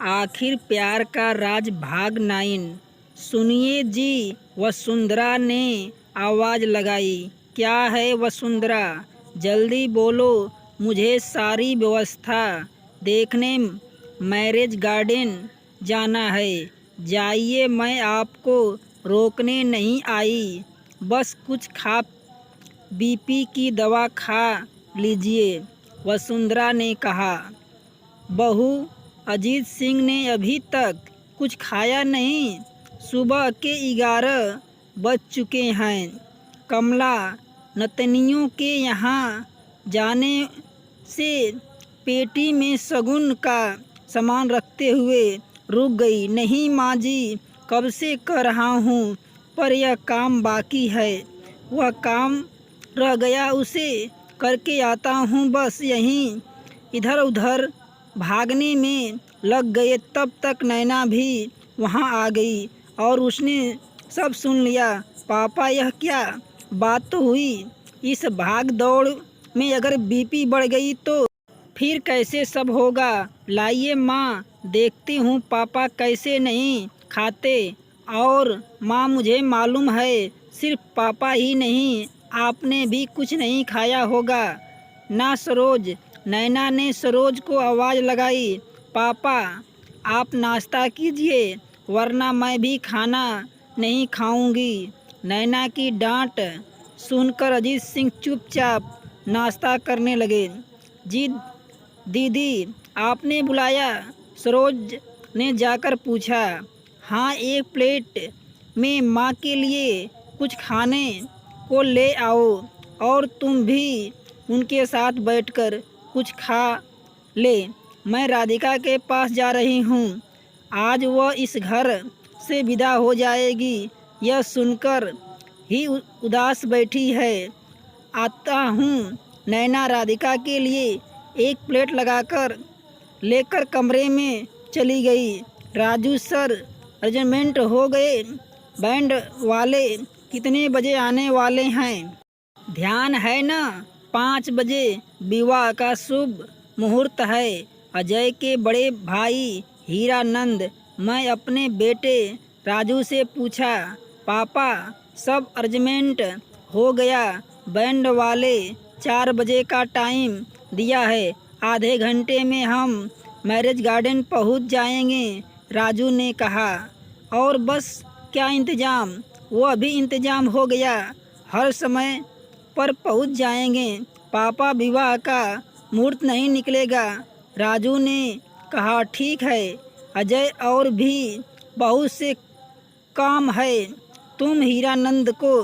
आखिर प्यार का राज भाग 9। सुनिए जी, वसुंधरा ने आवाज़ लगाई। क्या है वसुंधरा, जल्दी बोलो, मुझे सारी व्यवस्था देखने मैरिज गार्डन जाना है। जाइए, मैं आपको रोकने नहीं आई, बस कुछ खा बीपी की दवा खा लीजिए, वसुंधरा ने कहा। बहू, अजीत सिंह ने अभी तक कुछ खाया नहीं, सुबह के 11 बज चुके हैं। कमला नतनियों के यहाँ जाने से पेटी में शगुन का सामान रखते हुए रुक गई। नहीं माँ जी, कब से कर रहा हूँ, पर यह काम बाकी है। वह काम रह गया, उसे करके आता हूँ, बस यहीं इधर उधर भागने में लग गए। तब तक नैना भी वहाँ आ गई और उसने सब सुन लिया। पापा, यह क्या बात तो हुई, इस भाग दौड़ में अगर बीपी बढ़ गई तो फिर कैसे सब होगा। लाइए माँ, देखती हूँ पापा कैसे नहीं खाते। और माँ, मुझे मालूम है सिर्फ पापा ही नहीं, आपने भी कुछ नहीं खाया होगा ना सरोज। नैना ने सरोज को आवाज़ लगाई। पापा, आप नाश्ता कीजिए, वरना मैं भी खाना नहीं खाऊंगी। नैना की डांट सुनकर अजीत सिंह चुपचाप नाश्ता करने लगे। जी दीदी, आपने बुलाया, सरोज ने जाकर पूछा। हाँ, एक प्लेट में माँ के लिए कुछ खाने को ले आओ, और तुम भी उनके साथ बैठकर कुछ खा ले। मैं राधिका के पास जा रही हूँ, आज वह इस घर से विदा हो जाएगी, यह सुनकर ही उदास बैठी है। आता हूँ। नैना राधिका के लिए एक प्लेट लगाकर लेकर कमरे में चली गई। राजू सर, अर्जमेंट हो गए, बैंड वाले कितने बजे आने वाले हैं? ध्यान है ना, 5 बजे विवाह का शुभ मुहूर्त है। अजय के बड़े भाई हीरानंद, मैं अपने बेटे राजू से पूछा। पापा, सब अरेंजमेंट हो गया, बैंड वाले 4 बजे का टाइम दिया है, आधे घंटे में हम मैरिज गार्डन पहुंच जाएंगे, राजू ने कहा। और बस क्या इंतज़ाम, वह भी इंतज़ाम हो गया, हर समय पर पहुंच जाएंगे। पापा, विवाह का मुहूर्त नहीं निकलेगा, राजू ने कहा। ठीक है अजय, और भी बहुत से काम है, तुम हीरानंद को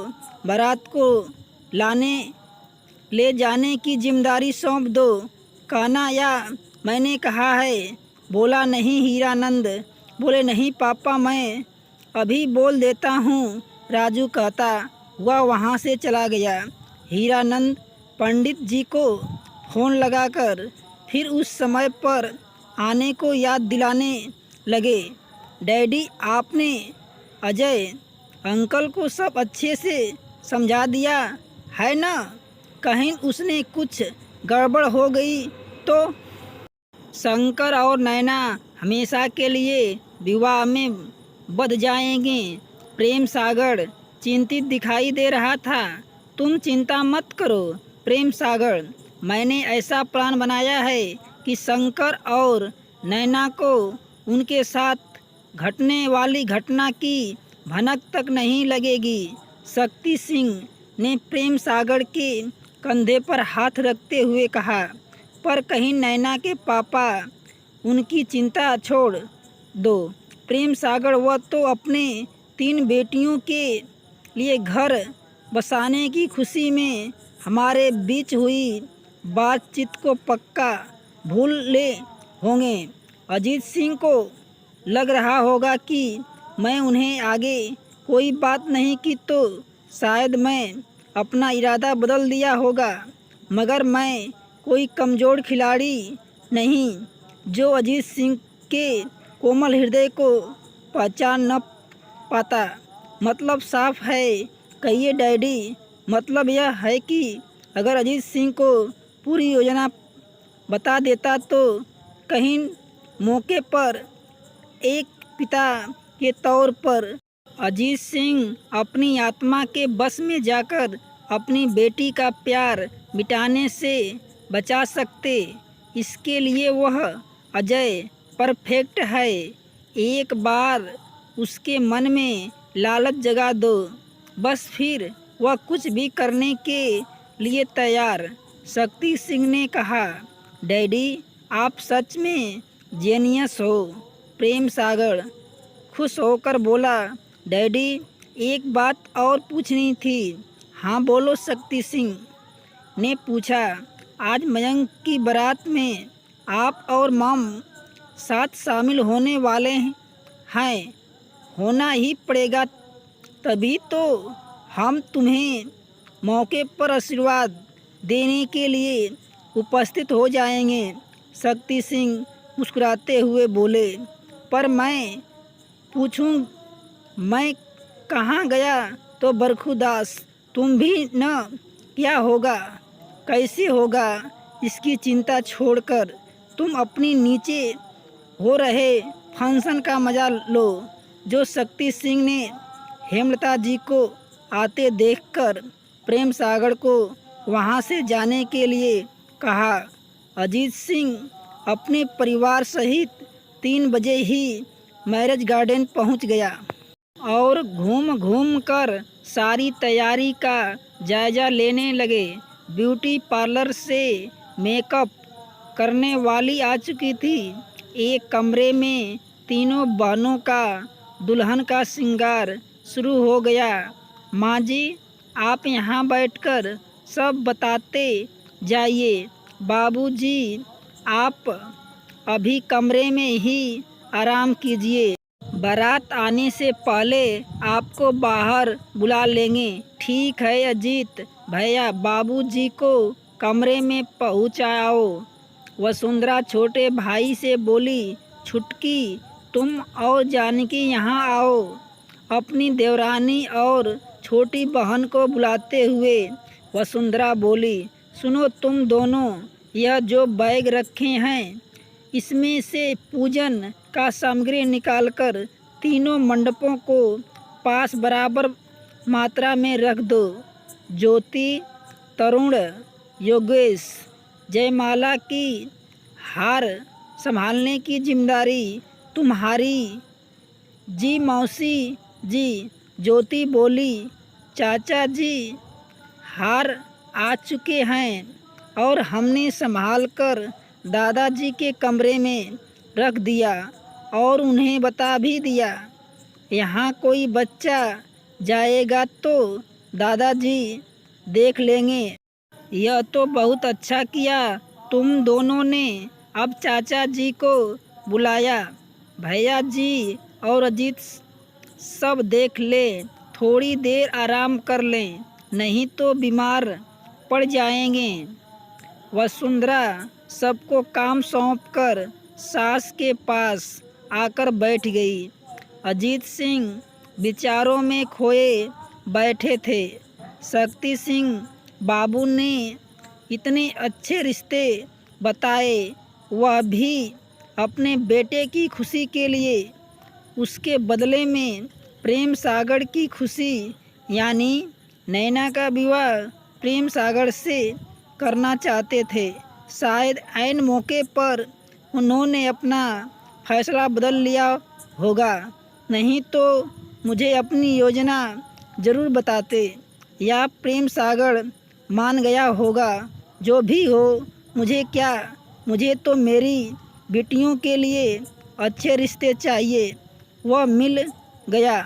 बारात को लाने ले जाने की जिम्मेदारी सौंप दो। कहना या मैंने कहा है? बोला नहीं हीरानंद। बोले नहीं पापा, मैं अभी बोल देता हूँ, राजू कहता हुआ वहाँ से चला गया। हीरानंद पंडित जी को फ़ोन लगाकर फिर उस समय पर आने को याद दिलाने लगे। डैडी, आपने अजय अंकल को सब अच्छे से समझा दिया है ना? कहीं उसने कुछ गड़बड़ हो गई तो? शंकर और नैना हमेशा के लिए विवाह में बंध जाएंगे। प्रेम सागर चिंतित दिखाई दे रहा था। तुम चिंता मत करो प्रेम सागर, मैंने ऐसा प्लान बनाया है कि शंकर और नैना को उनके साथ घटने वाली घटना की भनक तक नहीं लगेगी। शक्ति सिंह ने प्रेम सागर के कंधे पर हाथ रखते हुए कहा। पर कहीं नैना के पापा, उनकी चिंता छोड़ दो प्रेम सागर, वह तो अपने 3 बेटियों के लिए घर बसाने की खुशी में हमारे बीच हुई बातचीत को पक्का भूल ले होंगे। अजीत सिंह को लग रहा होगा कि मैं उन्हें आगे कोई बात नहीं की तो शायद मैं अपना इरादा बदल दिया होगा, मगर मैं कोई कमज़ोर खिलाड़ी नहीं जो अजीत सिंह के कोमल हृदय को पहचान न पाता। मतलब साफ है, कहिए डैडी। मतलब यह है कि अगर अजीत सिंह को पूरी योजना बता देता तो कहीं मौके पर एक पिता के तौर पर अजीत सिंह अपनी आत्मा के बस में जाकर अपनी बेटी का प्यार मिटाने से बचा सकते। इसके लिए वह अजय परफेक्ट है। एक बार उसके मन में लालच जगा दो, बस फिर वह कुछ भी करने के लिए तैयार। शक्ति सिंह ने कहा, डैडी आप सच में जेनियस हो। प्रेम सागर खुश होकर बोला, डैडी एक बात और पूछनी थी। हाँ बोलो, शक्ति सिंह ने पूछा। आज मयंक की बारात में आप और मॉम साथ शामिल होने वाले हैं। होना ही पड़ेगा, तभी तो हम तुम्हें मौके पर आशीर्वाद देने के लिए उपस्थित हो जाएंगे। शक्ति सिंह मुस्कुराते हुए बोले, पर मैं पूछूं मैं कहाँ गया तो बरखुदास तुम भी न, क्या होगा कैसे होगा इसकी चिंता छोड़कर तुम अपनी नीचे हो रहे फंक्शन का मजा लो। जो शक्ति सिंह ने हेमलता जी को आते देखकर प्रेम सागर को वहां से जाने के लिए कहा। अजीत सिंह अपने परिवार सहित 3 बजे ही मैरिज गार्डन पहुंच गया और घूम घूम कर सारी तैयारी का जायजा लेने लगे। ब्यूटी पार्लर से मेकअप करने वाली आ चुकी थी। एक कमरे में तीनों बहनों का दुल्हन का श्रृंगार शुरू हो गया। माँ जी आप यहाँ बैठकर सब बताते जाइए। बाबूजी आप अभी कमरे में ही आराम कीजिए, बारात आने से पहले आपको बाहर बुला लेंगे। ठीक है अजीत भैया, बाबूजी को कमरे में पहुँचाओ। वसुंधरा छोटे भाई से बोली, छुटकी तुम और जानकी यहाँ आओ। अपनी देवरानी और छोटी बहन को बुलाते हुए वसुंधरा बोली, सुनो तुम दोनों, यह जो बैग रखे हैं इसमें से पूजन का सामग्री निकालकर तीनों मंडपों को पास बराबर मात्रा में रख दो। ज्योति, तरुण, योगेश, जयमाला की हार संभालने की जिम्मेदारी तुम्हारी। जी मौसी जी। ज्योति बोली, चाचा जी हार आ चुके हैं और हमने संभाल कर दादाजी के कमरे में रख दिया और उन्हें बता भी दिया। यहाँ कोई बच्चा जाएगा तो दादाजी देख लेंगे। यह तो बहुत अच्छा किया तुम दोनों ने अब चाचा जी को बुलाया। भैया जी और अजीत सब देख ले, थोड़ी देर आराम कर लें, नहीं तो बीमार पड़ जाएंगे। वसुंधरा सबको काम सौंपकर सास के पास आकर बैठ गई। अजीत सिंह विचारों में खोए बैठे थे। शक्ति सिंह बाबू ने इतने अच्छे रिश्ते बताए, वह भी अपने बेटे की खुशी के लिए उसके बदले में प्रेम सागर की खुशी यानी नैना का विवाह प्रेम सागर से करना चाहते थे। शायद ऐन मौके पर उन्होंने अपना फैसला बदल लिया होगा, नहीं तो मुझे अपनी योजना ज़रूर बताते या प्रेम सागर मान गया होगा। जो भी हो मुझे क्या, मुझे तो मेरी बेटियों के लिए अच्छे रिश्ते चाहिए। वह मिल गया।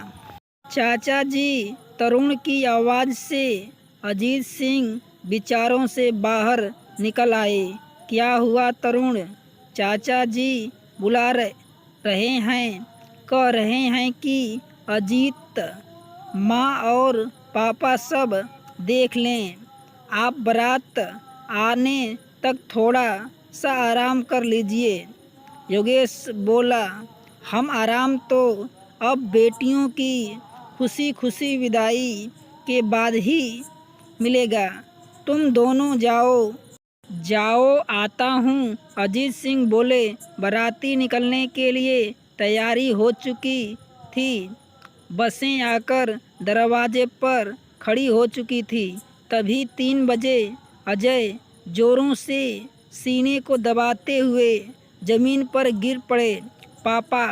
चाचा जी, तरुण की आवाज़ से अजीत सिंह विचारों से बाहर निकल आए। क्या हुआ तरुण? चाचा जी बुला रहे हैं, कह रहे हैं कि अजीत माँ और पापा सब देख लें, आप बारात आने तक थोड़ा सा आराम कर लीजिए। योगेश बोला, हम आराम तो अब बेटियों की खुशी खुशी विदाई के बाद ही मिलेगा। तुम दोनों जाओ। जाओ आता हूँ, अजीत सिंह बोले। बाराती निकलने के लिए तैयारी हो चुकी थी। बसें आकर दरवाजे पर खड़ी हो चुकी थी। तभी 3 बजे अजय जोरों से सीने को दबाते हुए जमीन पर गिर पड़े। पापा!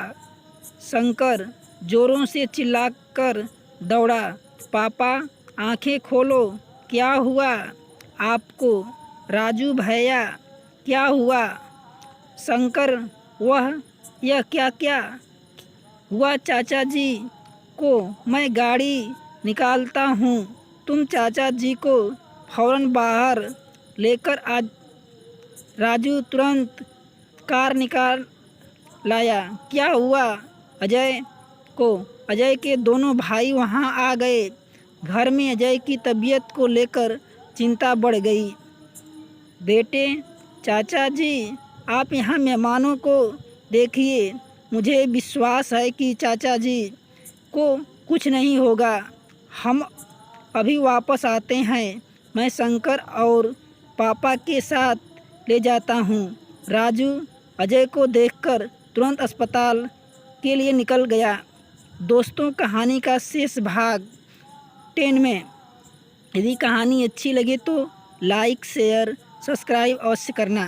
शंकर जोरों से चिल्लाकर दौड़ा। पापा, आंखें खोलो, क्या हुआ आपको? राजू भैया, क्या हुआ? शंकर, यह क्या क्या हुआ चाचा जी को? मैं गाड़ी निकालता हूँ, तुम चाचा जी को फौरन बाहर लेकर आ। राजू तुरंत कार निकाल लाया। क्या हुआ अजय को? अजय के दोनों भाई वहां आ गए। घर में अजय की तबीयत को लेकर चिंता बढ़ गई। बेटे, चाचा जी, आप यहाँ मेहमानों को देखिए। मुझे विश्वास है कि चाचा जी को कुछ नहीं होगा। हम अभी वापस आते हैं। मैं शंकर और पापा के साथ ले जाता हूँ। राजू अजय को देखकर तुरंत अस्पताल के लिए निकल गया। दोस्तों, कहानी का शेष भाग 10 में। यदि कहानी अच्छी लगे तो लाइक, शेयर, सब्सक्राइब अवश्य करना।